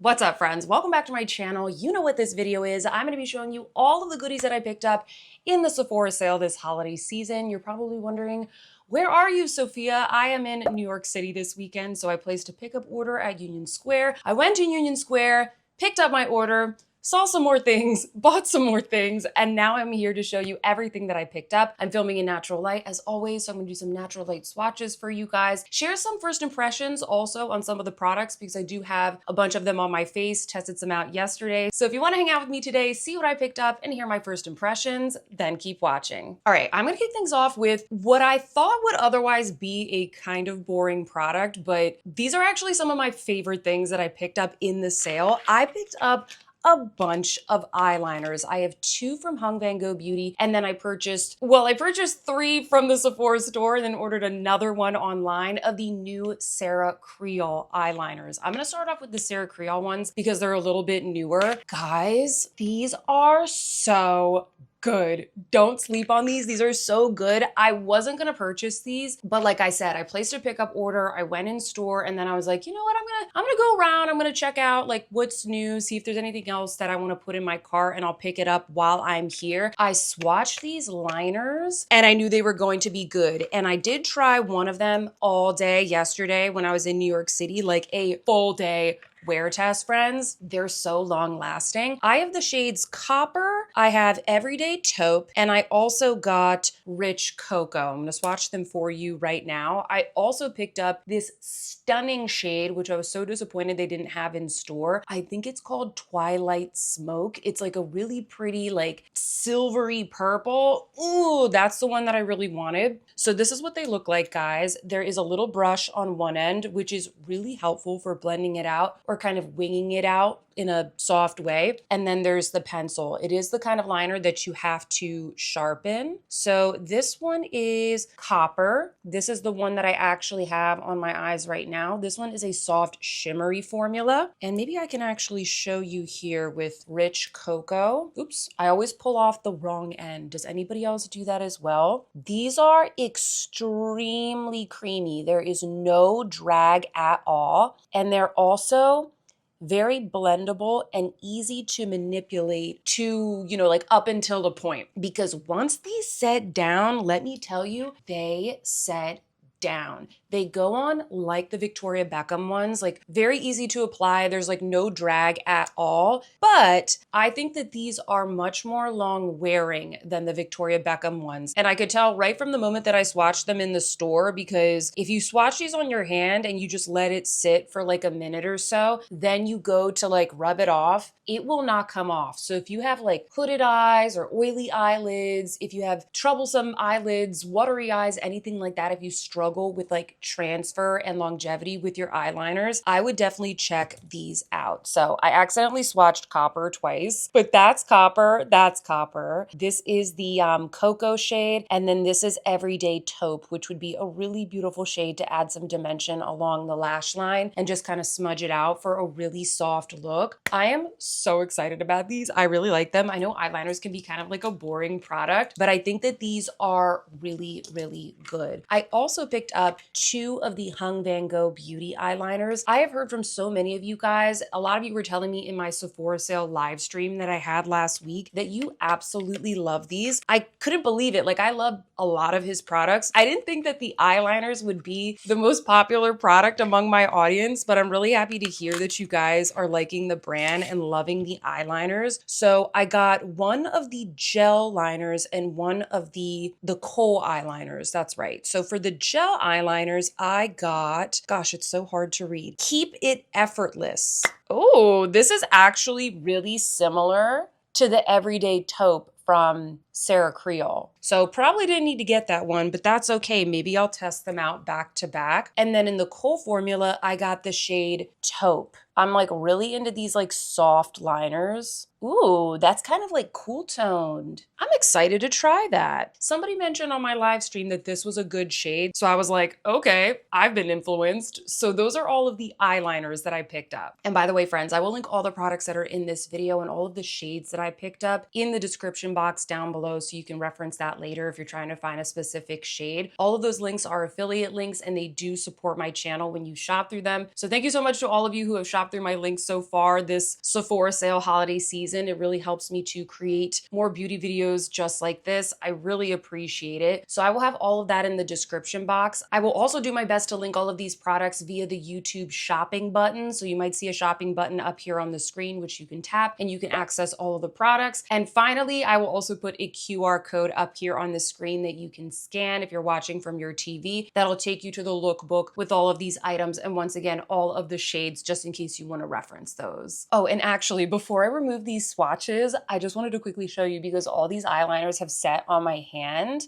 What's up, friends? Welcome back to my channel. You know what this video is. I'm going to be showing you all of the goodies that I picked up in the Sephora sale this holiday season. You're probably wondering, where are you, Sophia? I am in New York City this weekend, so I placed a pickup order at Union Square. I went to Union Square, picked up my order, saw some more things, bought some more things, and now I'm here to show you everything that I picked up. I'm filming in natural light as always, so I'm gonna do some natural light swatches for you guys. Share some first impressions also on some of the products because I do have a bunch of them on my face, tested some out yesterday. So if you wanna hang out with me today, see what I picked up and hear my first impressions, then keep watching. All right, I'm gonna kick things off with what I thought would otherwise be a kind of boring product, but these are actually some of my favorite things that I picked up in the sale. I picked up a bunch of eyeliners. I have 2 from Hung Van Gogh Beauty, and then I purchased 3 from the Sephora store and then ordered another one online of the new Sarah Creole eyeliners. I'm gonna start off with the Sarah Creole ones because they're a little bit newer. Guys, these are so good. Don't sleep on these. These are so good. I wasn't gonna purchase these, but like I said, I placed a pickup order. I went in store and then I was like, you know what? I'm gonna go around. I'm gonna check out like what's new, see if there's anything else that I want to put in my cart and I'll pick it up while I'm here. I swatched these liners and I knew they were going to be good. And I did try one of them all day yesterday when I was in New York City, like a full day wear test, friends. They're so long lasting. I have the shades Copper, I have Everyday Taupe, and I also got Rich Cocoa. I'm gonna swatch them for you right now. I also picked up this stunning shade, which I was so disappointed they didn't have in store. I think it's called Twilight Smoke. It's like a really pretty, like silvery purple. Ooh, that's the one that I really wanted. So this is what they look like, guys. There is a little brush on one end, which is really helpful for blending it out or kind of winging it out in a soft way. And then there's the pencil. It is the kind of liner that you have to sharpen. So this one is Copper. This is the one that I actually have on my eyes right now. This one is a soft shimmery formula. And maybe I can actually show you here with Rich Cocoa. Oops, I always pull off the wrong end. Does anybody else do that as well? These are extremely creamy. There is no drag at all. And they're also very blendable and easy to manipulate to, like up until the point. Because once these set down, let me tell you, they set down. They go on like the Victoria Beckham ones, like very easy to apply. There's like no drag at all. But I think that these are much more long wearing than the Victoria Beckham ones. And I could tell right from the moment that I swatched them in the store, because if you swatch these on your hand and you just let it sit for like a minute or so, then you go to like rub it off, it will not come off. So if you have like hooded eyes or oily eyelids, if you have troublesome eyelids, watery eyes, anything like that, if you struggle with like transfer and longevity with your eyeliners, I would definitely check these out. So I accidentally swatched Copper twice, but that's Copper, that's Copper. This is the Cocoa shade, and then this is Everyday Taupe, which would be a really beautiful shade to add some dimension along the lash line and just kind of smudge it out for a really soft look. I am so excited about these. I really like them. I know eyeliners can be kind of like a boring product, but I think that these are really, really good. I also picked up 2 of the Hung Van Gogh Beauty eyeliners. I have heard from so many of you guys, a lot of you were telling me in my Sephora sale live stream that I had last week that you absolutely love these. I couldn't believe it. Like, I love a lot of his products. I didn't think that the eyeliners would be the most popular product among my audience, but I'm really happy to hear that you guys are liking the brand and loving the eyeliners. So I got one of the gel liners and one of the kohl eyeliners. That's right. So for the gel eyeliners, I got, gosh, it's so hard to read. Keep It Effortless. Oh, this is actually really similar to the Everyday Taupe from Sarah Creole. So probably didn't need to get that one, but that's okay. Maybe I'll test them out back to back. And then in the kohl formula, I got the shade Taupe. I'm like really into these like soft liners. Ooh, that's kind of like cool toned. I'm excited to try that. Somebody mentioned on my live stream that this was a good shade. So I was like, okay, I've been influenced. So those are all of the eyeliners that I picked up. And by the way, friends, I will link all the products that are in this video and all of the shades that I picked up in the description box down below. below so you can reference that later if you're trying to find a specific shade. All of those links are affiliate links and they do support my channel when you shop through them. So thank you so much to all of you who have shopped through my links so far this Sephora sale holiday season. It really helps me to create more beauty videos just like this. I really appreciate it. So I will have all of that in the description box. I will also do my best to link all of these products via the YouTube shopping button. So you might see a shopping button up here on the screen, which you can tap and you can access all of the products. And finally, I will also put a QR code up here on the screen that you can scan if you're watching from your TV. That'll take you to the lookbook with all of these items. And once again, all of the shades, just in case you want to reference those. Oh, and actually, before I remove these swatches, I just wanted to quickly show you because all these eyeliners have set on my hand.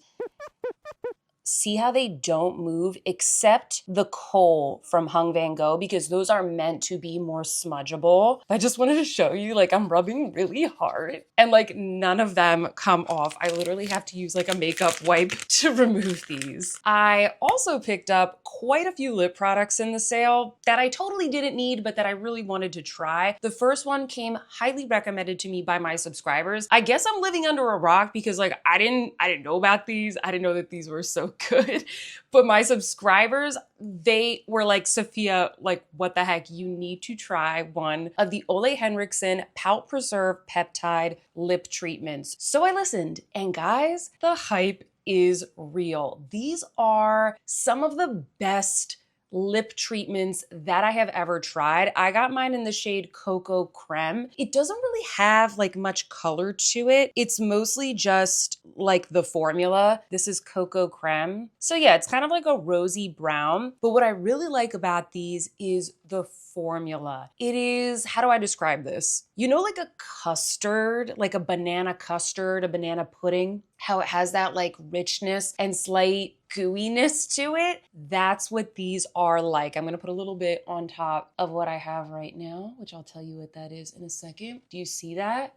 See how they don't move except the kohl from Hung Van Gogh because those are meant to be more smudgeable. I just wanted to show you, like, I'm rubbing really hard and like none of them come off. I literally have to use like a makeup wipe to remove these. I also picked up quite a few lip products in the sale that I totally didn't need, but that I really wanted to try. The first one came highly recommended to me by my subscribers. I guess I'm living under a rock because like I didn't know about these. I didn't know that these were so good. But my subscribers, they were like, Sophia, like, what the heck? You need to try one of the Ole Henriksen Pout Preserve Peptide Lip Treatments. So I listened, and guys, the hype is real. These are some of the best lip treatments that I have ever tried. I got mine in the shade Cocoa Creme. It doesn't really have like much color to it. It's mostly just like the formula. This is Cocoa Creme. So yeah, it's kind of like a rosy brown. But what I really like about these is the formula. It is, how do I describe this? You know, like a custard, like a banana custard, a banana pudding, how it has that like richness and slight gooiness to it. That's what these are like. I'm gonna put a little bit on top of what I have right now, which I'll tell you what that is in a second. Do you see that?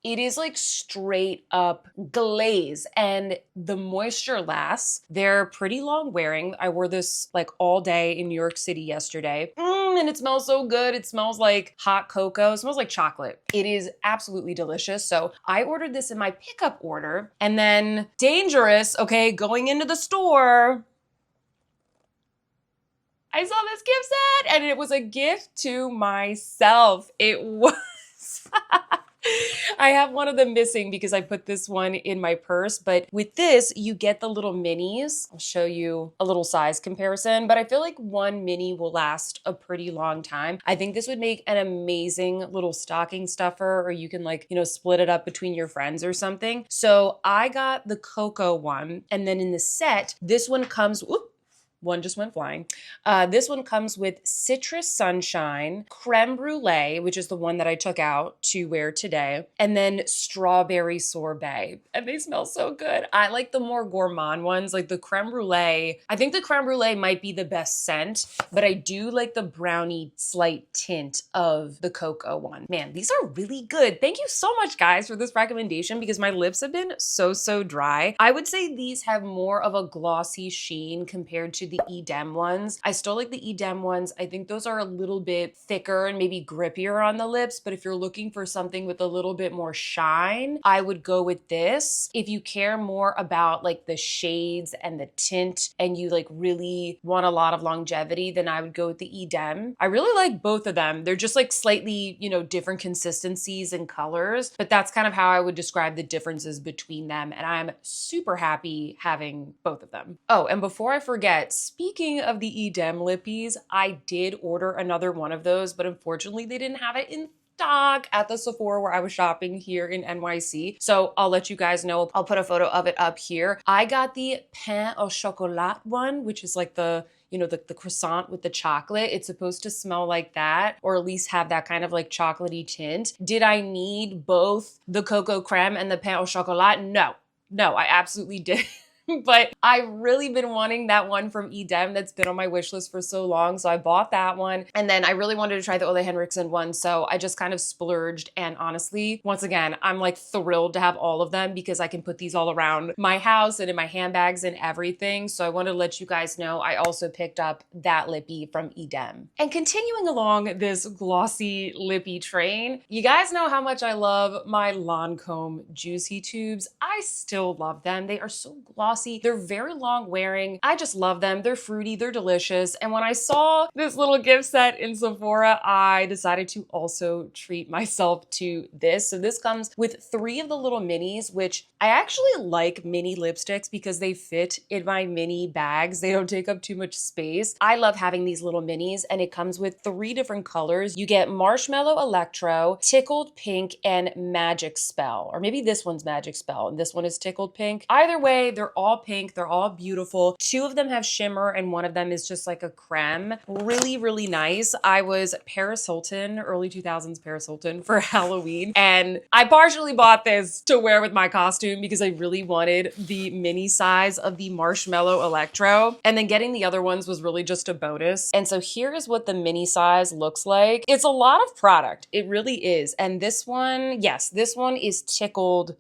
It is like straight up glaze and the moisture lasts. They're pretty long wearing. I wore this like all day in New York City yesterday. And it smells so good. It smells like hot cocoa. It smells like chocolate. It is absolutely delicious. So I ordered this in my pickup order and then dangerous, okay, going into the store, I saw this gift set and it was a gift to myself. It was... I have one of them missing because I put this one in my purse, but with this, you get the little minis. I'll show you a little size comparison, but I feel like one mini will last a pretty long time. I think this would make an amazing little stocking stuffer, or you can like, you know, split it up between your friends or something. So I got the cocoa one, and then in the set, this one comes, whoop, one just went flying. This one comes with Citrus Sunshine, Creme Brulee, which is the one that I took out to wear today, and then Strawberry Sorbet. And they smell so good. I like the more gourmand ones, like the Creme Brulee. I think the Creme Brulee might be the best scent, but I do like the brownie slight tint of the cocoa one. Man, these are really good. Thank you so much, guys, for this recommendation because my lips have been so dry. I would say these have more of a glossy sheen compared to the Edam ones. I still like the Edam ones. I think those are a little bit thicker and maybe grippier on the lips, but if you're looking for something with a little bit more shine, I would go with this. If you care more about like the shades and the tint and you like really want a lot of longevity, then I would go with the Edam. I really like both of them. They're just like slightly, you know, different consistencies and colors, but that's kind of how I would describe the differences between them. And I'm super happy having both of them. Oh, and before I forget, speaking of the Edam lippies, I did order another one of those, but unfortunately they didn't have it in stock at the Sephora where I was shopping here in NYC. So I'll let you guys know. I'll put a photo of it up here. I got the pain au chocolat one, which is like the, you know, the croissant with the chocolate. It's supposed to smell like that, or at least have that kind of like chocolatey tint. Did I need both the cocoa creme and the pain au chocolat? No, I absolutely did But I've really been wanting that one from Edem that's been on my wish list for so long. So I bought that one. And then I really wanted to try the Ole Henriksen one. So I just kind of splurged. And honestly, once again, I'm like thrilled to have all of them because I can put these all around my house and in my handbags and everything. So I wanted to let you guys know I also picked up that lippy from Edem. And continuing along this glossy lippy train, you guys know how much I love my Lancome Juicy Tubes. I still love them. They are so glossy. They're very long wearing. I just love them. They're fruity, they're delicious. And when I saw this little gift set in Sephora, I decided to also treat myself to this. So this comes with 3 of the little minis, which I actually like mini lipsticks because they fit in my mini bags. They don't take up too much space. I love having these little minis, and it comes with 3 different colors. You get Marshmallow Electro, Tickled Pink, and Magic Spell. Or maybe this one's Magic Spell and this one is Tickled Pink. Either way, they're all pink. They're all beautiful. 2 of them have shimmer and one of them is just like a creme. Really, really nice. I was Paris Hilton, early 2000s Paris Hilton for Halloween. And I partially bought this to wear with my costume because I really wanted the mini size of the Marshmallow Electro. And then getting the other ones was really just a bonus. And so here is what the mini size looks like. It's a lot of product. It really is. And this one, yes, this one is tickled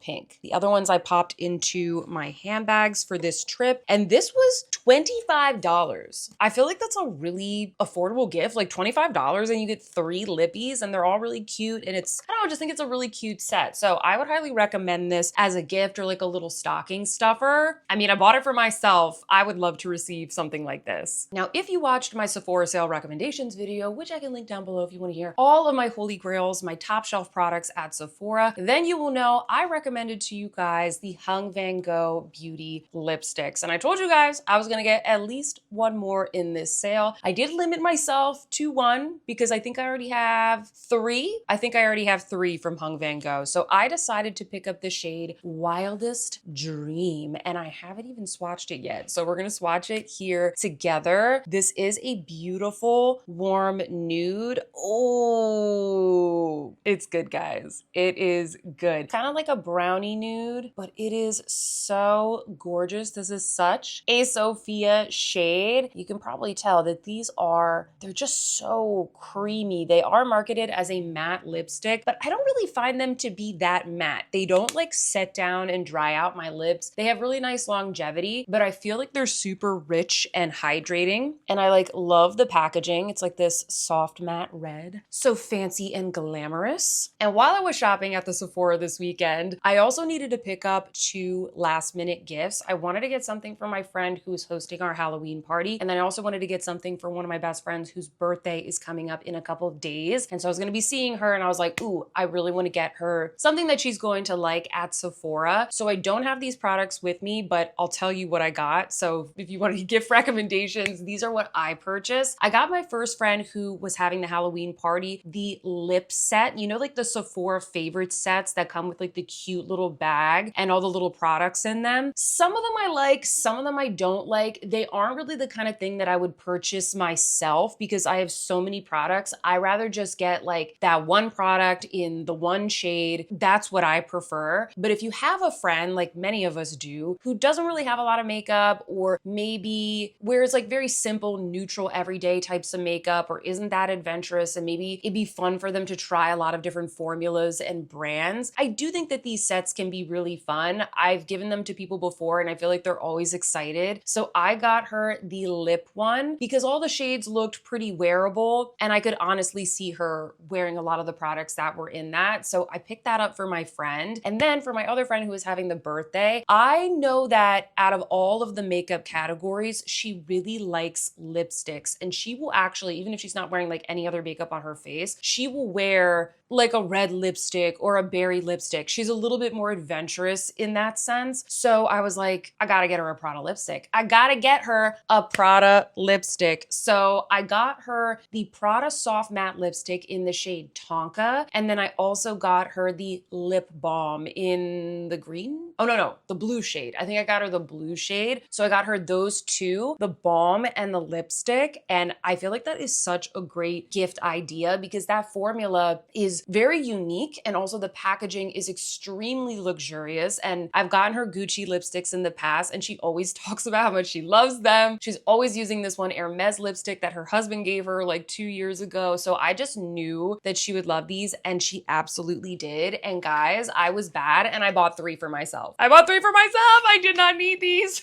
pink. The other ones I popped into my handbags for this trip. And this was $25. I feel like that's a really affordable gift, like $25 and you get 3 lippies and they're all really cute. And it's, I don't know, I just think it's a really cute set. So I would highly recommend this as a gift or like a little stocking stuffer. I mean, I bought it for myself. I would love to receive something like this. Now, if you watched my Sephora sale recommendations video, which I can link down below if you want to hear all of my holy grails, my top shelf products at Sephora, then you will know I recommended to you guys the Hung Van Gogh Beauty lipsticks. And I told you guys I was gonna get at least one more in this sale. I did limit myself to 1 because I think I already have 3. I think I already have 3 from Hung Van Gogh. So I decided to pick up the shade Wildest Dream, and I haven't even swatched it yet. So we're gonna swatch it here together. This is a beautiful warm nude. Oh, it's good, guys. It is good. Kind of like a brownie nude, but it is so gorgeous. This is such a Sophia shade. You can probably tell that they're just so creamy. They are marketed as a matte lipstick, but I don't really find them to be that matte. They don't like set down and dry out my lips. They have really nice longevity, but I feel like they're super rich and hydrating. And I like love the packaging. It's like this soft matte red. So fancy and glamorous. And while I was shopping at the Sephora this weekend, I also needed to pick up 2 last minute gifts. I wanted to get something for my friend who's hosting our Halloween party. And then I also wanted to get something for one of my best friends whose birthday is coming up in a couple of days. And so I was gonna be seeing her and I was like, ooh, I really wanna get her something that she's going to like at Sephora. So I don't have these products with me, but I'll tell you what I got. So if you want gift recommendations, these are what I purchased. I got my first friend who was having the Halloween party the lip set, you know, like the Sephora favorite sets that come with like the cute little bag and all the little products in them. Some of them I like, some of them I don't like. They aren't really the kind of thing that I would purchase myself because I have so many products. I rather just get like that one product in the one shade. That's what I prefer. But if you have a friend, like many of us do, who doesn't really have a lot of makeup or maybe wears like very simple, neutral, everyday types of makeup or isn't that adventurous and maybe it'd be fun for them to try a lot of different formulas and brands, I do think that these sets can be really fun. I've given them to people before and I feel like they're always excited. So I got her the lip one because all the shades looked pretty wearable and I could honestly see her wearing a lot of the products that were in that. So I picked that up for my friend. And then for my other friend who was having the birthday, I know that out of all of the makeup categories, she really likes lipsticks and she will actually, even if she's not wearing like any other makeup on her face, she will wear like a red lipstick or a berry lipstick. She's a little bit more adventurous in that sense. So I was like, I gotta get her a Prada lipstick. I gotta get her a Prada lipstick. So I got her the Prada Soft Matte Lipstick in the shade Tonka. And then I also got her the lip balm in the green Oh no, the blue shade. I think I got her the blue shade. So I got her those two, the balm and the lipstick. And I feel like that is such a great gift idea because that formula is very unique. And also the packaging is extremely luxurious. And I've gotten her Gucci lipsticks in the past and she always talks about how much she loves them. She's always using this one Hermes lipstick that her husband gave her like 2 years ago. So I just knew that she would love these and she absolutely did. And guys, I was bad and I bought 3 for myself. I did not need these.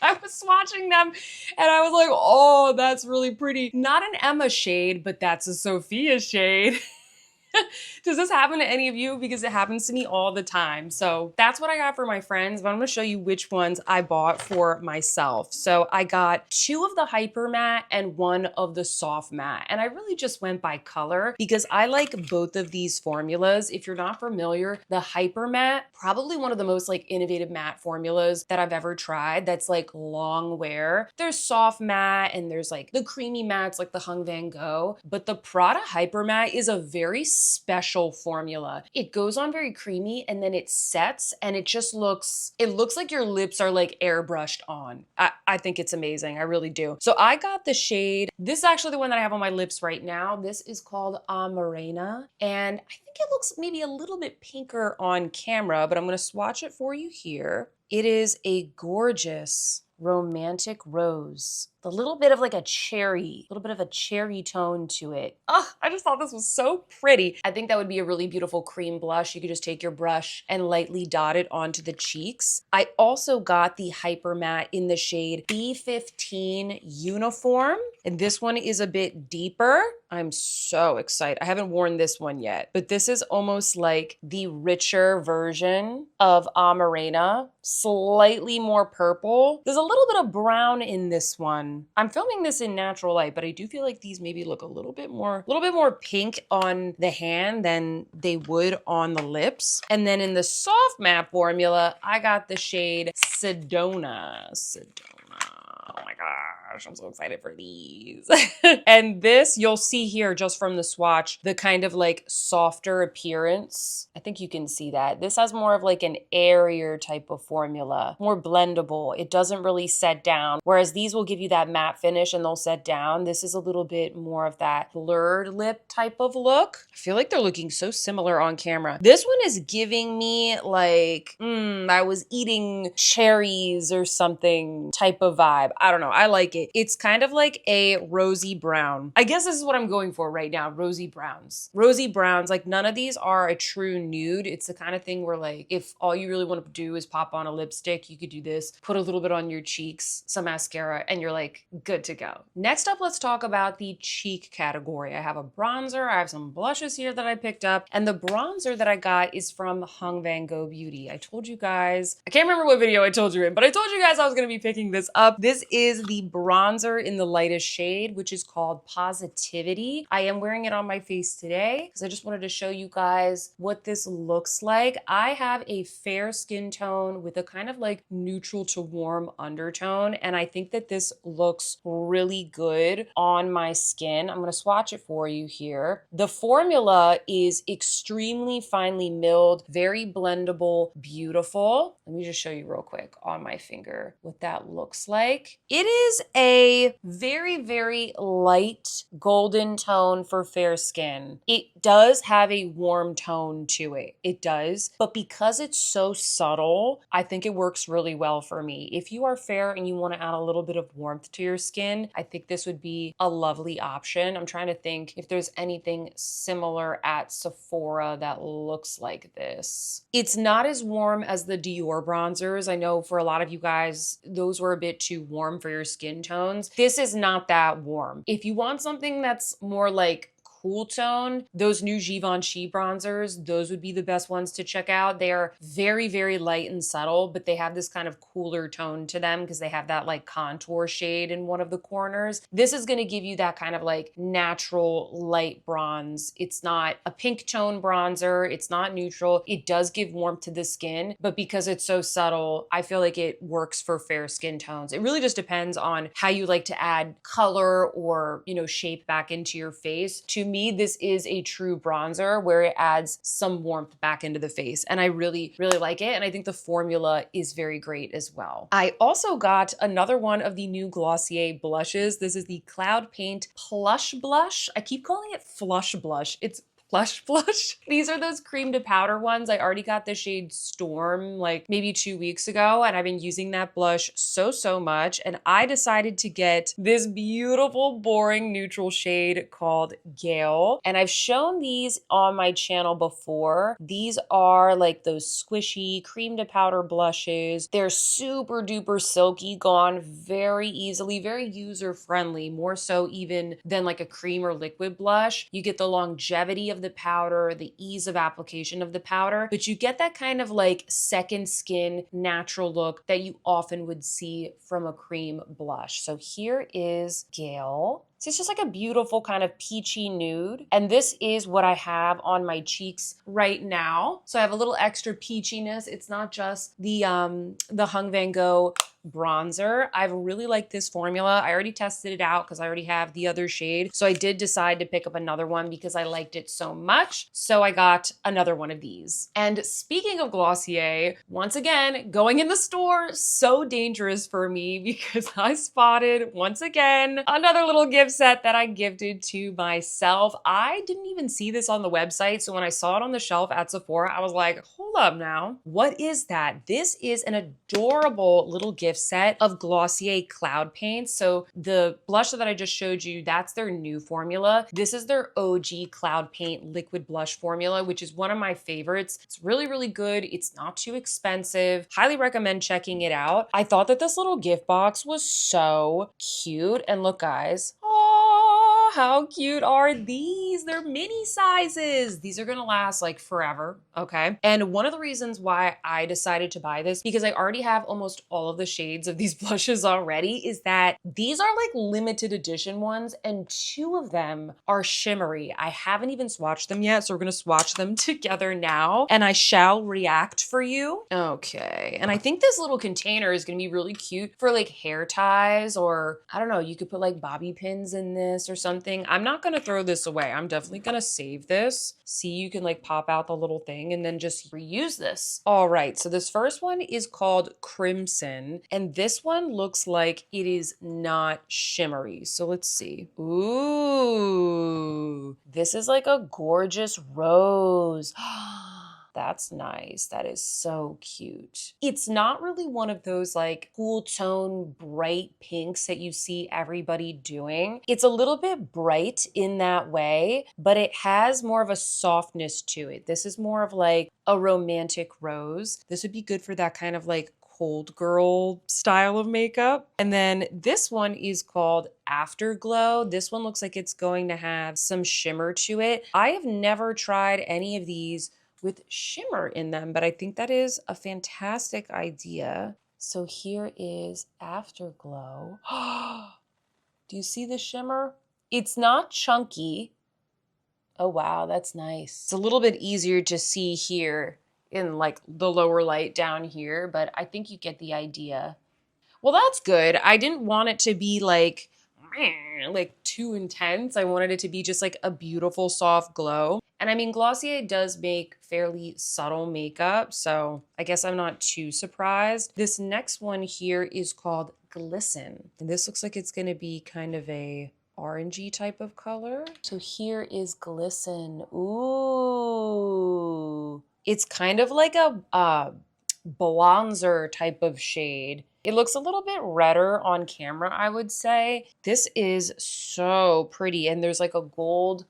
I was swatching them and I was like, oh, that's really pretty. Not an Emma shade, but that's a Sophia shade. Does this happen to any of you? Because it happens to me all the time. So that's what I got for my friends, but I'm gonna show you which ones I bought for myself. So I got 2 of the hyper matte and 1 of the soft matte. And I really just went by color because I like both of these formulas. If you're not familiar, the hyper matte, probably one of the most like innovative matte formulas that I've ever tried. That's like long wear. There's soft matte and there's like the creamy mattes like the Hung Van Gogh, but the Prada hyper matte is a very special formula. It goes on very creamy and then it sets and it just looks, it looks like your lips are like airbrushed on. I think it's amazing. I really do. So I got the shade. This is actually the one that I have on my lips right now. This is called Amarena. And I think it looks maybe a little bit pinker on camera, but I'm going to swatch it for you here. It is a gorgeous romantic rose. A little bit of like a cherry tone to it. Oh, I just thought this was so pretty. I think that would be a really beautiful cream blush. You could just take your brush and lightly dot it onto the cheeks. I also got the hyper matte in the shade B15 Uniform, and this one is a bit deeper. I'm so excited. I haven't worn this one yet, but this is almost like the richer version of Amarena, slightly more purple. There's a little bit of brown in this one. I'm filming this in natural light, but I do feel like these maybe look a little bit more pink on the hand than they would on the lips. And then in the soft matte formula, I got the shade Sedona. Oh my gosh, I'm so excited for these. And this, you'll see here just from the swatch, the kind of like softer appearance. I think you can see that. This has more of like an airier type of formula, more blendable. It doesn't really set down, whereas these will give you that matte finish and they'll set down. This is a little bit more of that blurred lip type of look. I feel like they're looking so similar on camera. This one is giving me like, I was eating cherries or something type of vibe. I don't know. I like it. It's kind of like a rosy brown. I guess this is what I'm going for right now. Rosy browns. Rosy browns. Like none of these are a true nude. It's the kind of thing where like if all you really want to do is pop on a lipstick, you could do this, put a little bit on your cheeks, some mascara, and you're like good to go. Next up, let's talk about the cheek category. I have a bronzer. I have some blushes here that I picked up. And the bronzer that I got is from Hung Van Gogh Beauty. I told you guys, I can't remember what video I told you in, but I told you guys I was going to be picking this up. This is the bronzer in the lightest shade, which is called Positivity. I am wearing it on my face today because I just wanted to show you guys what this looks like. I have a fair skin tone with a kind of like neutral to warm undertone, and I think that this looks really good on my skin. I'm going to swatch it for you here. The formula is extremely finely milled, very blendable, beautiful. Let me just show you real quick on my finger what that looks like. It is a very, very light golden tone for fair skin. It does have a warm tone to it. It does. But because it's so subtle, I think it works really well for me. If you are fair and you want to add a little bit of warmth to your skin, I think this would be a lovely option. I'm trying to think if there's anything similar at Sephora that looks like this. It's not as warm as the Dior bronzers. I know for a lot of you guys, those were a bit too warm for your skin tones. This is not that warm. If you want something that's more like cool tone, those new Givenchy bronzers, those would be the best ones to check out. They are very, very light and subtle, but they have this kind of cooler tone to them because they have that like contour shade in one of the corners. This is going to give you that kind of like natural light bronze. It's not a pink tone bronzer. It's not neutral. It does give warmth to the skin, but because it's so subtle, I feel like it works for fair skin tones. It really just depends on how you like to add color or, you know, shape back into your face. To me, this is a true bronzer where it adds some warmth back into the face. And I really, really like it. And I think the formula is very great as well. I also got another one of the new Glossier blushes. This is the Cloud Paint Plush Blush. I keep calling it Flush Blush. It's Plush Blush. These are those cream to powder ones. I already got the shade Storm like maybe 2 weeks ago, and I've been using that blush so much. And I decided to get this beautiful, boring neutral shade called Gale. And I've shown these on my channel before. These are like those squishy cream to powder blushes. They're super duper silky, go on very easily, very user friendly, more so even than like a cream or liquid blush. You get the longevity of the powder, the ease of application of the powder, but you get that kind of like second skin natural look that you often would see from a cream blush. So here is Gale. So it's just like a beautiful kind of peachy nude. And this is what I have on my cheeks right now. So I have a little extra peachiness. It's not just the Hung Van Gogh bronzer. I really like this formula. I already tested it out because I already have the other shade. So I did decide to pick up another one because I liked it so much. So I got another one of these. And speaking of Glossier, once again, going in the store, so dangerous for me because I spotted once again another little gift set that I gifted to myself. I didn't even see this on the website. So when I saw it on the shelf at Sephora, I was like, hold up now. What is that? This is an adorable little gift set of Glossier cloud paints. So the blush that I just showed you, that's their new formula. This is their OG cloud paint liquid blush formula, which is one of my favorites. It's really, really good. It's not too expensive. Highly recommend checking it out. I thought that this little gift box was so cute. And look, guys, oh, how cute are these? They're mini sizes. These are gonna last like forever, okay? And one of the reasons why I decided to buy this, because I already have almost all of the shades of these blushes already, is that these are like limited edition ones and 2 of them are shimmery. I haven't even swatched them yet, so we're gonna swatch them together now and I shall react for you. Okay, and I think this little container is gonna be really cute for like hair ties, or I don't know, you could put like bobby pins in this or something. I'm not gonna throw this away. I'm definitely gonna save this. See, you can like pop out the little thing and then just reuse this. All right, so this first one is called Crimson, and this one looks like it is not shimmery. So let's see. Ooh, this is like a gorgeous rose. That's nice. That is so cute. It's not really one of those like cool tone, bright pinks that you see everybody doing. It's a little bit bright in that way, but it has more of a softness to it. This is more of like a romantic rose. This would be good for that kind of like cold girl style of makeup. And then this one is called Afterglow. This one looks like it's going to have some shimmer to it. I have never tried any of these with shimmer in them, but I think that is a fantastic idea. So here is Afterglow. Do you see the shimmer? It's not chunky. Oh wow, that's nice. It's a little bit easier to see here in like the lower light down here, but I think you get the idea. Well, that's good. I didn't want it to be like too intense. I wanted it to be just like a beautiful soft glow. And I mean, Glossier does make fairly subtle makeup, so I guess I'm not too surprised. This next one here is called Glisten. And this looks like it's gonna be kind of a orangey type of color. So here is Glisten. Ooh. It's kind of like a bronzer type of shade. It looks a little bit redder on camera, I would say. This is so pretty, and there's like a gold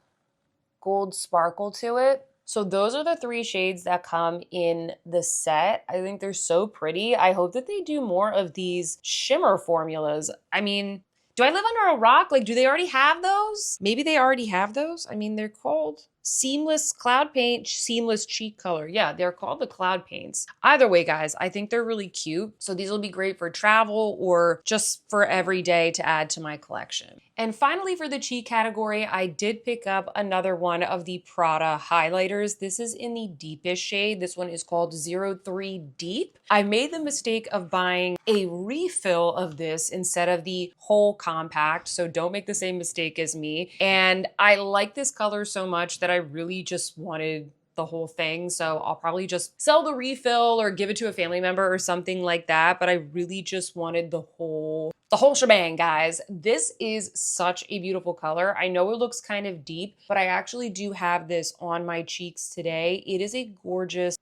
sparkle to it. So those are the 3 shades that come in the set. I think they're so pretty. I hope that they do more of these shimmer formulas. I mean, do I live under a rock? Like, do they already have those? Maybe they already have those. I mean, they're called Seamless Cloud Paint, Seamless Cheek Color. Yeah, they're called the Cloud Paints. Either way, guys, I think they're really cute. So these will be great for travel or just for every day to add to my collection. And finally, for the cheek category, I did pick up another one of the Prada highlighters. This is in the deepest shade. This one is called 03 Deep. I made the mistake of buying a refill of this instead of the whole compact, so don't make the same mistake as me. And I like this color so much that I really just wanted the whole thing. So I'll probably just sell the refill or give it to a family member or something like that. But I really just wanted the whole shebang, guys. This is such a beautiful color. I know it looks kind of deep, but I actually do have this on my cheeks today. It is a gorgeous,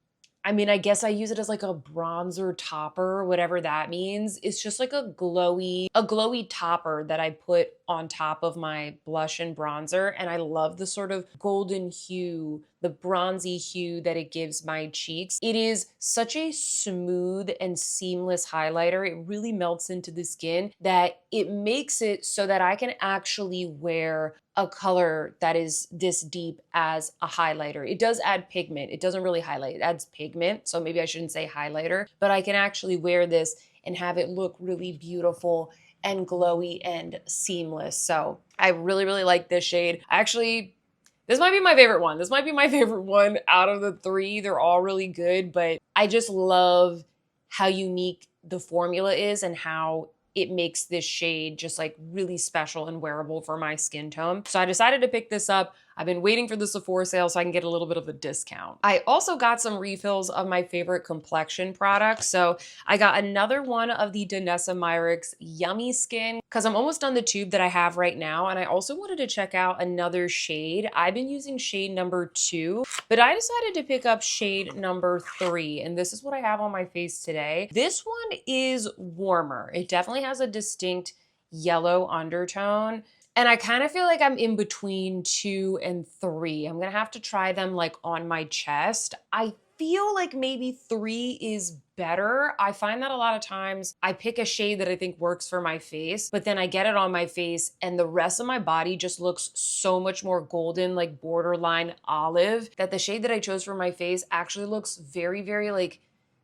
I mean, I guess I use it as like a bronzer topper, whatever that means. It's just like a glowy topper that I put on top of my blush and bronzer. And I love the sort of golden hue, the bronzy hue that it gives my cheeks. It is such a smooth and seamless highlighter. It really melts into the skin that it makes it so that I can actually wear a color that is this deep as a highlighter. It does add pigment. It doesn't really highlight, it adds pigment. So maybe I shouldn't say highlighter, but I can actually wear this and have it look really beautiful and glowy and seamless. So I really, really like this shade. Actually, this might be my favorite one. This might be my favorite one out of the three. They're all really good, but I just love how unique the formula is and how it makes this shade just like really special and wearable for my skin tone. So I decided to pick this up. I've been waiting for the Sephora sale so I can get a little bit of a discount. I also got some refills of my favorite complexion products. So I got another one of the Danessa Myricks Yummy Skin because I'm almost done the tube that I have right now. And I also wanted to check out another shade. I've been using shade number 2, but I decided to pick up shade number 3. And this is what I have on my face today. This one is warmer. It definitely has a distinct yellow undertone. And I kind of feel like I'm in between 2 and 3. I'm gonna have to try them like on my chest. I feel like maybe 3 is better. I find that a lot of times I pick a shade that I think works for my face, but then I get it on my face and the rest of my body just looks so much more golden, like borderline olive, that the shade that I chose for my face actually looks very, very like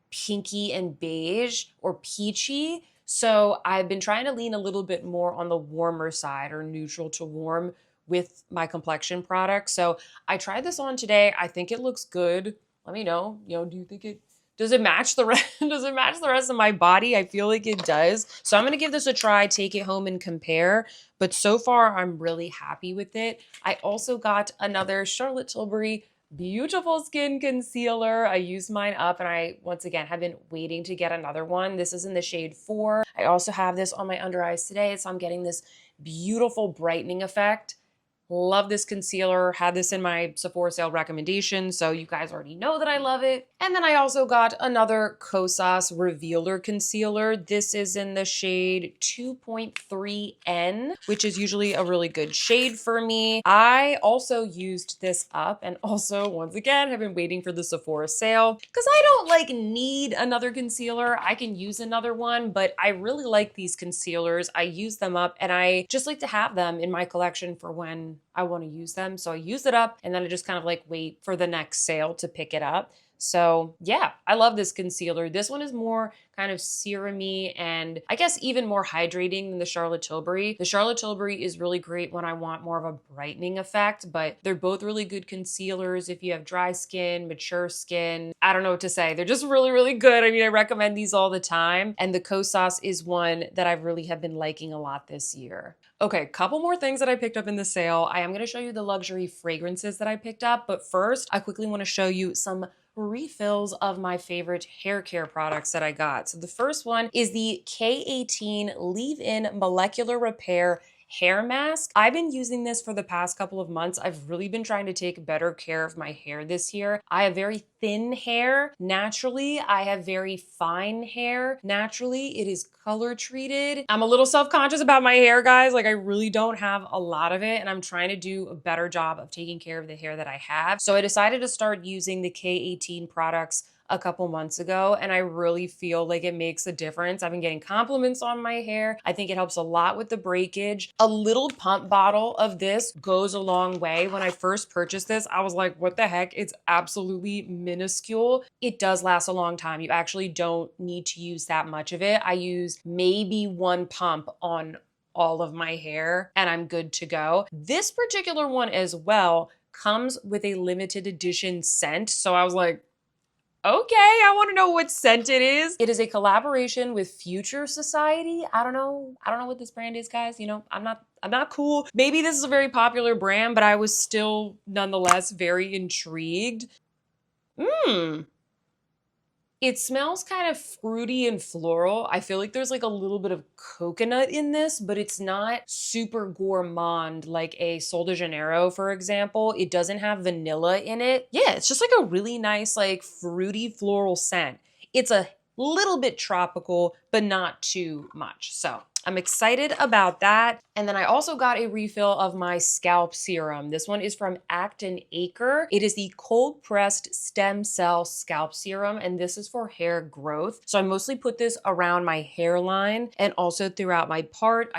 pinky and beige or peachy. So I've been trying to lean a little bit more on the warmer side or neutral to warm with my complexion products. So I tried this on today. I think it looks good. Let me know, do you think does it match the rest? Does it match the rest of my body? I feel like it does. So I'm gonna give this a try, take it home and compare. But so far I'm really happy with it. I also got another Charlotte Tilbury Beautiful Skin Concealer. I used mine up and I, once again, have been waiting to get another one. This is in the shade 4. I also have this on my under eyes today, so I'm getting this beautiful brightening effect. Love this concealer. Had this in my Sephora sale recommendation, so you guys already know that I love it. And then I also got another Kosas Revealer Concealer. This is in the shade 2.3N, which is usually a really good shade for me. I also used this up and also, once again, have been waiting for the Sephora sale because I don't like need another concealer. I can use another one, but I really like these concealers. I use them up and I just like to have them in my collection for when I want to use them. So I use it up and then I just kind of like wait for the next sale to pick it up. So yeah, I love this concealer. This one is more kind of serum-y and I guess even more hydrating than the Charlotte Tilbury. The Charlotte Tilbury is really great when I want more of a brightening effect, but they're both really good concealers if you have dry skin, mature skin. I don't know what to say. They're just really, really good. I mean, I recommend these all the time. And the Kosas is one that I really have been liking a lot this year. Okay, couple more things that I picked up in the sale. I am gonna show you the luxury fragrances that I picked up, but first, I quickly wanna show you some refills of my favorite hair care products that I got. So the first one is the K18 Leave-In Molecular Repair hair mask. I've been using this for the past couple of months. I've really been trying to take better care of my hair this year. I have very thin hair naturally. I have very fine hair naturally. It is color treated. I'm a little self-conscious about my hair, guys. Like I really don't have a lot of it and I'm trying to do a better job of taking care of the hair that I have. So I decided to start using the K18 products a couple months ago and I really feel like it makes a difference. I've been getting compliments on my hair. I think it helps a lot with the breakage. A little pump bottle of this goes a long way. When I first purchased this, I was like, what the heck? It's absolutely minuscule. It does last a long time. You actually don't need to use that much of it. I use maybe one pump on all of my hair and I'm good to go. This particular one as well comes with a limited edition scent. So I was like, okay, I want to know what scent it is. It is a collaboration with Future Society. I don't know what this brand is, guys. You know, I'm not cool. Maybe this is a very popular brand, but I was still nonetheless very intrigued. It smells kind of fruity and floral. I feel like there's like a little bit of coconut in this, but it's not super gourmand like a Sol de Janeiro, for example. It doesn't have vanilla in it. Yeah, it's just like a really nice, like fruity floral scent. It's a little bit tropical, but not too much. So I'm excited about that. And then I also got a refill of my scalp serum. This one is from Acton Acre. It is the cold pressed stem cell scalp serum, and this is for hair growth. So I mostly put this around my hairline and also throughout my part.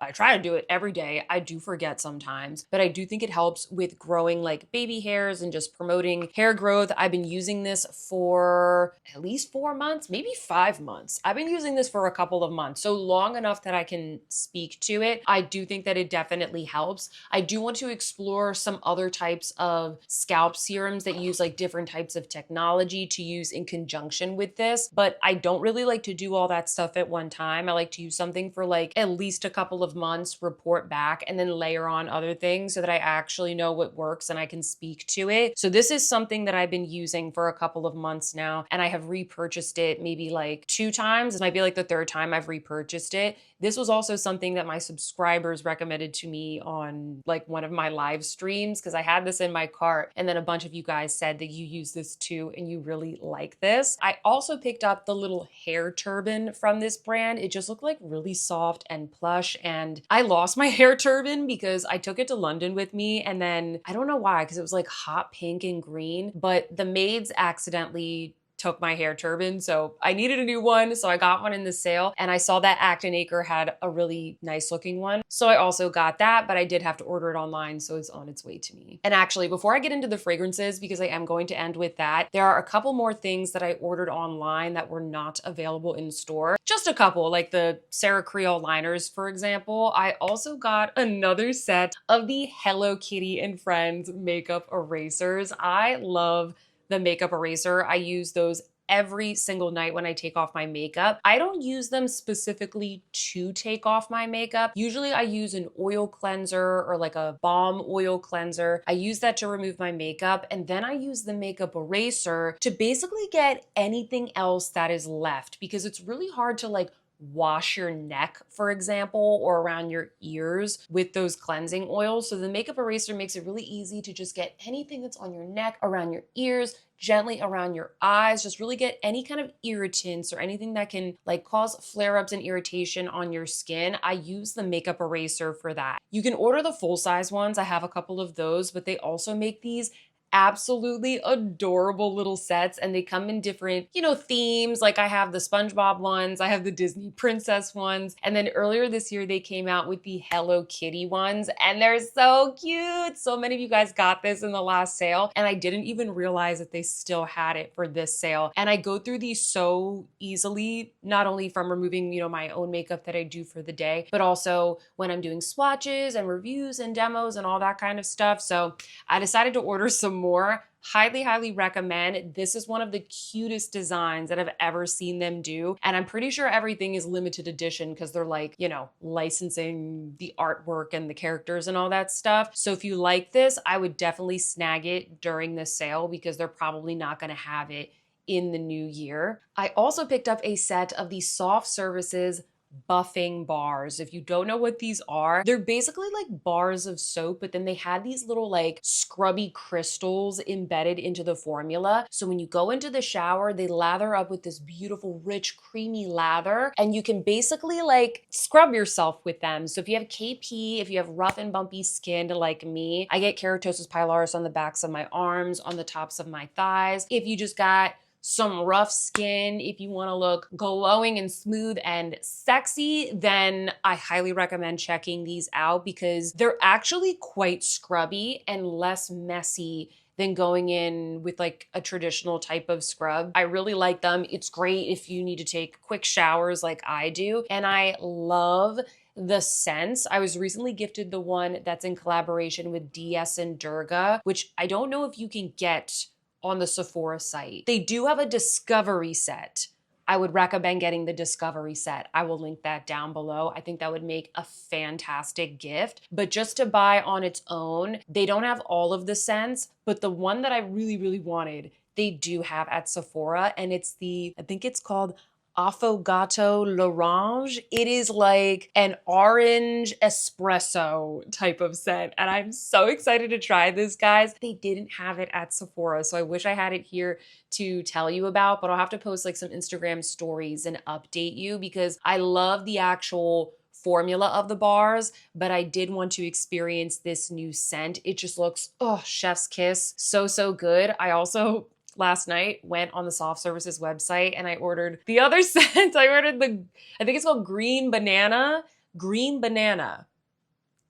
I try to do it every day. I do forget sometimes, but I do think it helps with growing like baby hairs and just promoting hair growth. I've been using this for at least 4 months, maybe 5 months. I've been using this for a couple of months, so long enough that I can speak to it. I do think that it definitely helps. I do want to explore some other types of scalp serums that use like different types of technology to use in conjunction with this, but I don't really like to do all that stuff at one time. I like to use something for like at least a couple of months, report back, and then layer on other things so that I actually know what works and I can speak to it. So this is something that I've been using for a couple of months now, and I have repurchased it maybe like 2 times. This might be like the 3rd time I've repurchased it. This was also something that my subscribers recommended to me on like one of my live streams because I had this in my cart, and then a bunch of you guys said that you use this too and you really like this. I also picked up the little hair turban from this brand. It just looked like really soft and plush, and I lost my hair turban because I took it to London with me, and then I don't know why, because it was like hot pink and green, but the maids accidentally took my hair turban. So I needed a new one. So I got one in the sale, and I saw that Acton Acre had a really nice looking one. So I also got that, but I did have to order it online. So it's on its way to me. And actually, before I get into the fragrances, because I am going to end with that, there are a couple more things that I ordered online that were not available in store. Just a couple, like the Sarah Creole liners, for example. I also got another set of the Hello Kitty and Friends makeup erasers. I love the makeup eraser. I use those every single night when I take off my makeup. I don't use them specifically to take off my makeup. Usually I use an oil cleanser or like a balm oil cleanser. I use that to remove my makeup, and then I use the makeup eraser to basically get anything else that is left, because it's really hard to like wash your neck, for example, or around your ears with those cleansing oils. So the makeup eraser makes it really easy to just get anything that's on your neck, around your ears, gently around your eyes, just really get any kind of irritants or anything that can like cause flare-ups and irritation on your skin. I use the makeup eraser for that. You can order the full-size ones. I have a couple of those, but they also make these absolutely adorable little sets, and they come in different, themes. Like I have the SpongeBob ones, I have the Disney princess ones, and then earlier this year they came out with the Hello Kitty ones, and they're so cute. So many of you guys got this in the last sale, and I didn't even realize that they still had it for this sale. And I go through these so easily, not only from removing, my own makeup that I do for the day, but also when I'm doing swatches and reviews and demos and all that kind of stuff. So I decided to order some more. Highly recommend. This is one of the cutest designs that I've ever seen them do. And I'm pretty sure everything is limited edition because they're like, licensing the artwork and the characters and all that stuff. So if you like this, I would definitely snag it during this sale because they're probably not going to have it in the new year. I also picked up a set of the Soft Services buffing bars. If you don't know what these are, they're basically like bars of soap, but then they had these little like scrubby crystals embedded into the formula. So when you go into the shower, they lather up with this beautiful, rich, creamy lather, and you can basically like scrub yourself with them. So if you have KP, if you have rough and bumpy skin like me, I get keratosis pilaris on the backs of my arms, on the tops of my thighs. If you just got some rough skin, if you want to look glowing and smooth and sexy, then I highly recommend checking these out because they're actually quite scrubby and less messy than going in with like a traditional type of scrub. I really like them. It's great if you need to take quick showers like I do. And I love the scents. I was recently gifted the one that's in collaboration with DS and Durga, which I don't know if you can get on the Sephora site. They do have a discovery set. I would recommend getting the discovery set. I will link that down below. I think that would make a fantastic gift. But just to buy on its own, they don't have all of the scents, but the one that I really, really wanted, they do have at Sephora, and it's I think it's called Affogato L'Orange. It is like an orange espresso type of scent, and I'm so excited to try this, guys. They didn't have it at Sephora, so I wish I had it here to tell you about, but I'll have to post like some Instagram stories and update you because I love the actual formula of the bars, but I did want to experience this new scent. It just looks, oh, chef's kiss. So, so good. I also last night went on the Soft Services website and I ordered the other scent. I ordered I think it's called Green Banana. Green Banana.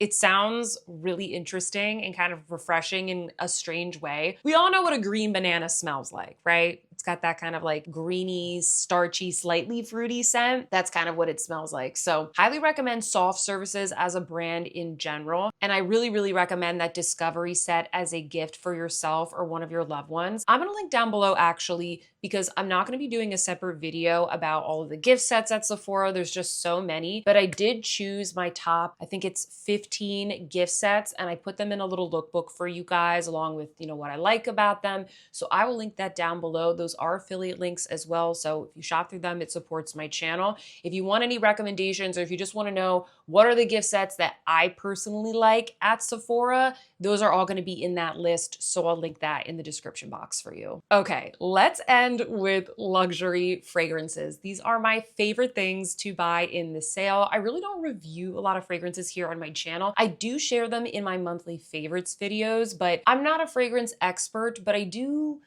It sounds really interesting and kind of refreshing in a strange way. We all know what a green banana smells like, right? It's got that kind of like greeny, starchy, slightly fruity scent. That's kind of what it smells like. So highly recommend Soft Services as a brand in general. And I really, really recommend that discovery set as a gift for yourself or one of your loved ones. I'm gonna link down below actually, because I'm not gonna be doing a separate video about all of the gift sets at Sephora. There's just so many, but I did choose my top, I think it's 15 gift sets, and I put them in a little lookbook for you guys along with, you know, what I like about them. So I will link that down below. Those are affiliate links as well. So if you shop through them, it supports my channel. If you want any recommendations or if you just want to know what are the gift sets that I personally like at Sephora, those are all going to be in that list. So I'll link that in the description box for you. Okay, let's end with luxury fragrances. These are my favorite things to buy in the sale. I really don't review a lot of fragrances here on my channel. I do share them in my monthly favorites videos, but I'm not a fragrance expert, but I do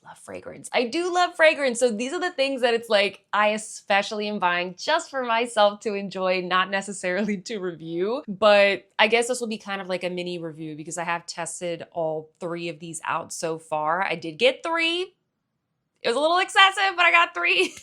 love fragrance. I do love fragrance. So these are the things that it's like, I especially am buying just for myself to enjoy, not necessarily to review. But I guess this will be kind of like a mini review because I have tested all 3 of these out so far. I did get 3. It was a little excessive, but I got 3.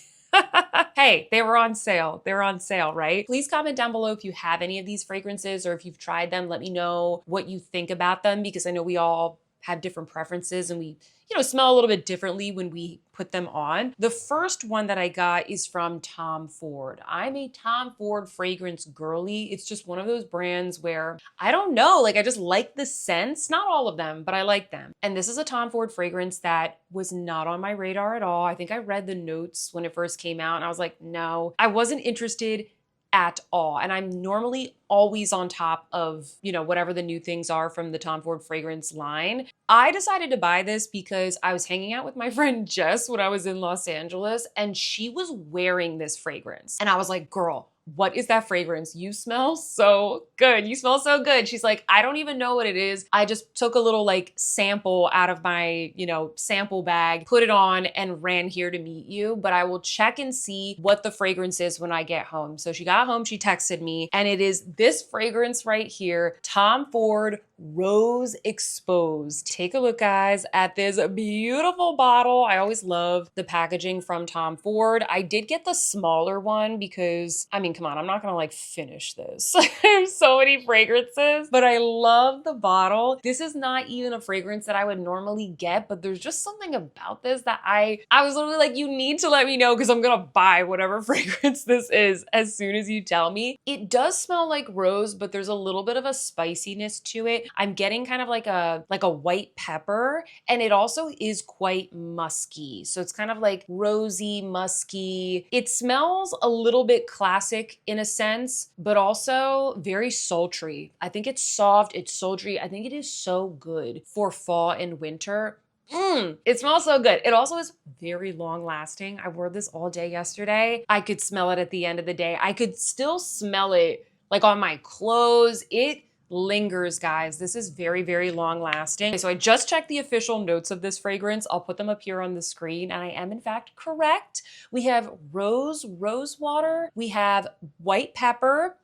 Hey, they were on sale. They're on sale, right? Please comment down below if you have any of these fragrances or if you've tried them. Let me know what you think about them because I know we all have different preferences and we, you know, smell a little bit differently when we put them on. The first one that I got is from Tom Ford. I'm a Tom Ford fragrance girly. It's just one of those brands where I don't know, like I just like the scents, not all of them, but I like them. And this is a Tom Ford fragrance that was not on my radar at all. I think I read the notes when it first came out and I was like, no, I wasn't interested at all. And I'm normally always on top of, you know, whatever the new things are from the Tom Ford fragrance line. I decided to buy this because I was hanging out with my friend Jess when I was in Los Angeles and she was wearing this fragrance. And I was like, girl, what is that fragrance? You smell so good. You smell so good. She's like, I don't even know what it is. I just took a little like sample out of my, you know, sample bag, put it on and ran here to meet you, but I will check and see what the fragrance is when I get home. So she got home, she texted me and it is this fragrance right here, Tom Ford Rose Exposed. Take a look, guys, at this beautiful bottle. I always love the packaging from Tom Ford. I did get the smaller one because, I mean, come on, I'm not gonna like finish this. There's so many fragrances, but I love the bottle. This is not even a fragrance that I would normally get, but there's just something about this that I was literally like, you need to let me know because I'm gonna buy whatever fragrance this is as soon as you tell me. It does smell like rose, but there's a little bit of a spiciness to it. I'm getting kind of like a white pepper, and it also is quite musky. So it's kind of like rosy, musky. It smells a little bit classic in a sense, but also very sultry. I think it's soft, it's sultry. I think it is so good for fall and winter. It smells so good. It also is very long lasting. I wore this all day yesterday. I could smell it at the end of the day. I could still smell it like on my clothes. It lingers, guys. This is very, very long lasting. Okay, so I just checked the official notes of this fragrance. I'll put them up here on the screen and I am in fact correct. We have rose water. We have white pepper,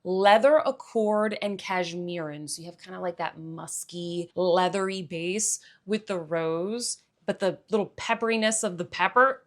leather accord, and cashmeran. So you have kind of like that musky, leathery base with the rose. but the little pepperiness of the pepper,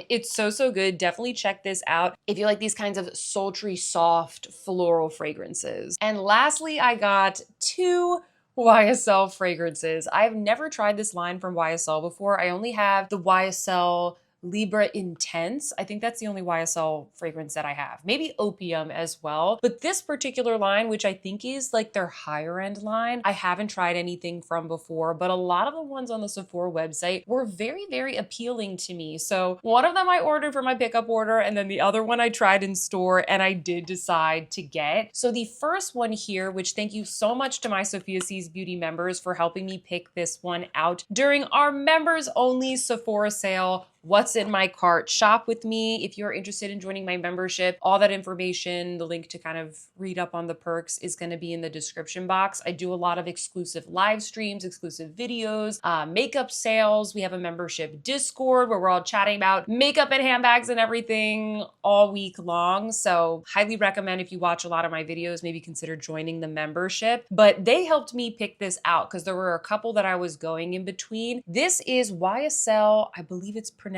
it's so, so good. Definitely check this out if you like these kinds of sultry, soft, floral fragrances. And lastly, I got two YSL fragrances. I've never tried this line from YSL before. I only have the YSL Libra Intense. I think that's the only YSL fragrance that I have. Maybe Opium as well. But this particular line, which I think is like their higher end line, I haven't tried anything from before, but a lot of the ones on the Sephora website were very, very appealing to me. So one of them I ordered for my pickup order, and then the other one I tried in store and I did decide to get. So the first one here, which thank you so much to my Sophia Sees Beauty members for helping me pick this one out during our members only Sephora sale. What's in my cart? Shop with me if you're interested in joining my membership. All that information, the link to kind of read up on the perks is going to be in the description box. I do a lot of exclusive live streams, exclusive videos, makeup sales. We have a membership Discord where we're all chatting about makeup and handbags and everything all week long. So highly recommend, if you watch a lot of my videos, maybe consider joining the membership. But they helped me pick this out because there were a couple that I was going in between. This is YSL, I believe it's pronounced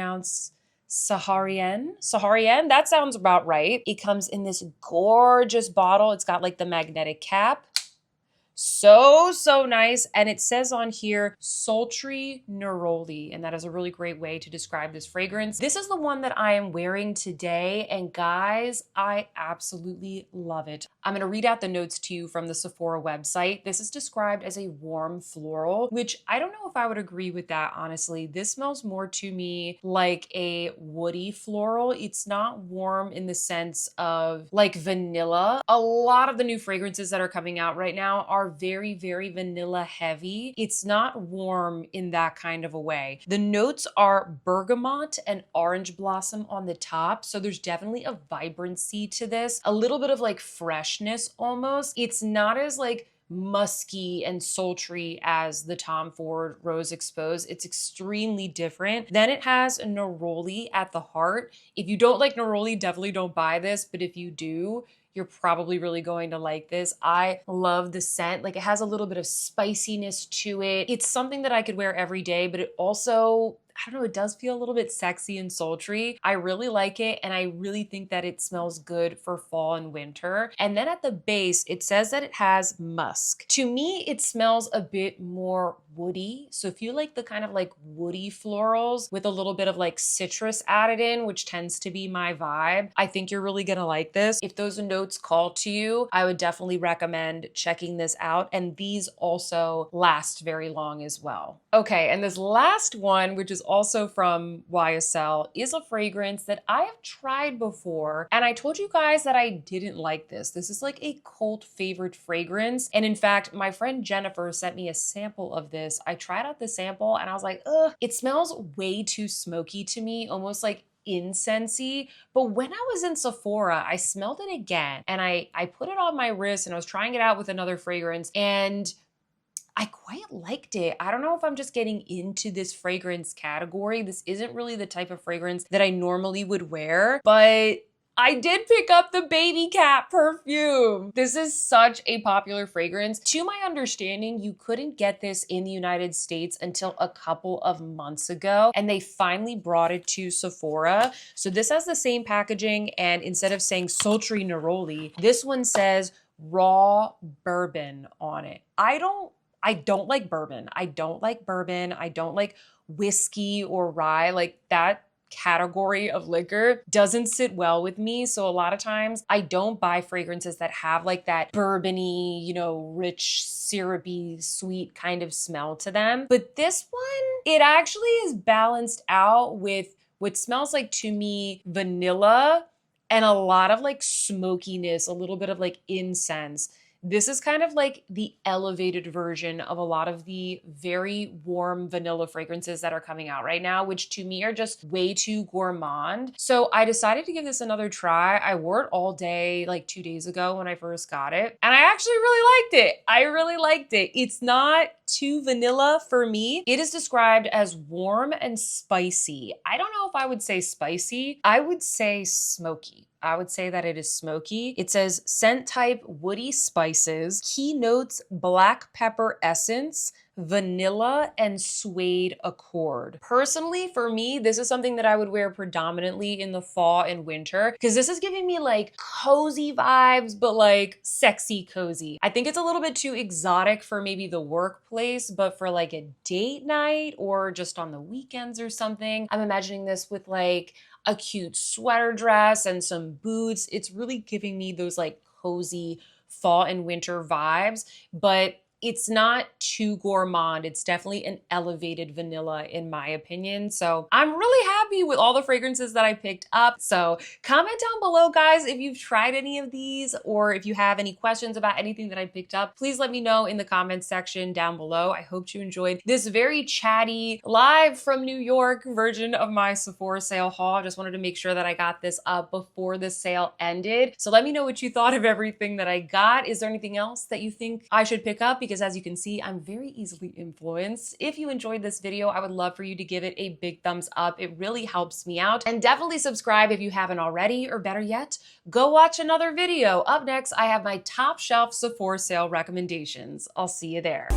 Saharian. That sounds about right. It comes in this gorgeous bottle. It's got like the magnetic cap. So, so nice. And it says on here, sultry neroli. And that is a really great way to describe this fragrance. This is the one that I am wearing today. And guys, I absolutely love it. I'm going to read out the notes to you from the Sephora website. This is described as a warm floral, which I don't know if I would agree with that, honestly. This smells more to me like a woody floral. It's not warm in the sense of like vanilla. A lot of the new fragrances that are coming out right now are very, very vanilla heavy. It's not warm in that kind of a way. The notes are bergamot and orange blossom on the top. So there's definitely a vibrancy to this, a little bit of like freshness almost. It's not as like musky and sultry as the Tom Ford Rose Exposed. It's extremely different. Then it has a neroli at the heart. If you don't like neroli, definitely don't buy this. But if you do, you're probably really going to like this. I love the scent. Like, it has a little bit of spiciness to it. It's something that I could wear every day, but it also, I don't know, it does feel a little bit sexy and sultry. I really like it, and I really think that it smells good for fall and winter. And then at the base, it says that it has musk. To me, it smells a bit more woody. So if you like the kind of like woody florals with a little bit of like citrus added in, which tends to be my vibe, I think you're really gonna like this. If those notes call to you, I would definitely recommend checking this out. And these also last very long as well. Okay, and this last one, which is also from YSL, is a fragrance that I have tried before. And I told you guys that I didn't like this. This is like a cult favorite fragrance. And in fact, my friend Jennifer sent me a sample of this. I tried out the sample and I was like, ugh, it smells way too smoky to me, almost like incensey. But when I was in Sephora, I smelled it again and I put it on my wrist and I was trying it out with another fragrance, and I quite liked it. I don't know if I'm just getting into this fragrance category. This isn't really the type of fragrance that I normally would wear, but I did pick up the Baby Cat perfume. This is such a popular fragrance. To my understanding, you couldn't get this in the United States until a couple of months ago, and they finally brought it to Sephora. So this has the same packaging, and instead of saying sultry neroli, this one says raw bourbon on it. I don't like bourbon. I don't like bourbon. I don't like whiskey or rye. Like, that category of liquor doesn't sit well with me. So a lot of times I don't buy fragrances that have like that bourbony, you know, rich, syrupy, sweet kind of smell to them. But this one, it actually is balanced out with what smells like, to me, vanilla and a lot of like smokiness, a little bit of like incense. This is kind of like the elevated version of a lot of the very warm vanilla fragrances that are coming out right now, which to me are just way too gourmand. So I decided to give this another try. I wore it all day like 2 days ago when I first got it, and I actually really liked it. I really liked it. It's not too vanilla for me. It is described as warm and spicy. I don't know if I would say spicy. I would say smoky. I would say that it is smoky. It says scent type woody spices, key notes black pepper essence, Vanilla and Suede Accord. Personally, for me, this is something that I would wear predominantly in the fall and winter because this is giving me like cozy vibes, but like sexy cozy. I think it's a little bit too exotic for maybe the workplace, but for like a date night or just on the weekends or something, I'm imagining this with like a cute sweater dress and some boots. It's really giving me those like cozy fall and winter vibes, but it's not too gourmand. It's definitely an elevated vanilla in my opinion. So I'm really happy with all the fragrances that I picked up. So comment down below, guys, if you've tried any of these or if you have any questions about anything that I picked up, please let me know in the comments section down below. I hope you enjoyed this very chatty, live from New York version of my Sephora sale haul. I just wanted to make sure that I got this up before the sale ended. So let me know what you thought of everything that I got. Is there anything else that you think I should pick up? Because as you can see, I'm very easily influenced. If you enjoyed this video, I would love for you to give it a big thumbs up. It really helps me out. And definitely subscribe if you haven't already, or better yet, go watch another video. Up next, I have my top shelf Sephora sale recommendations. I'll see you there.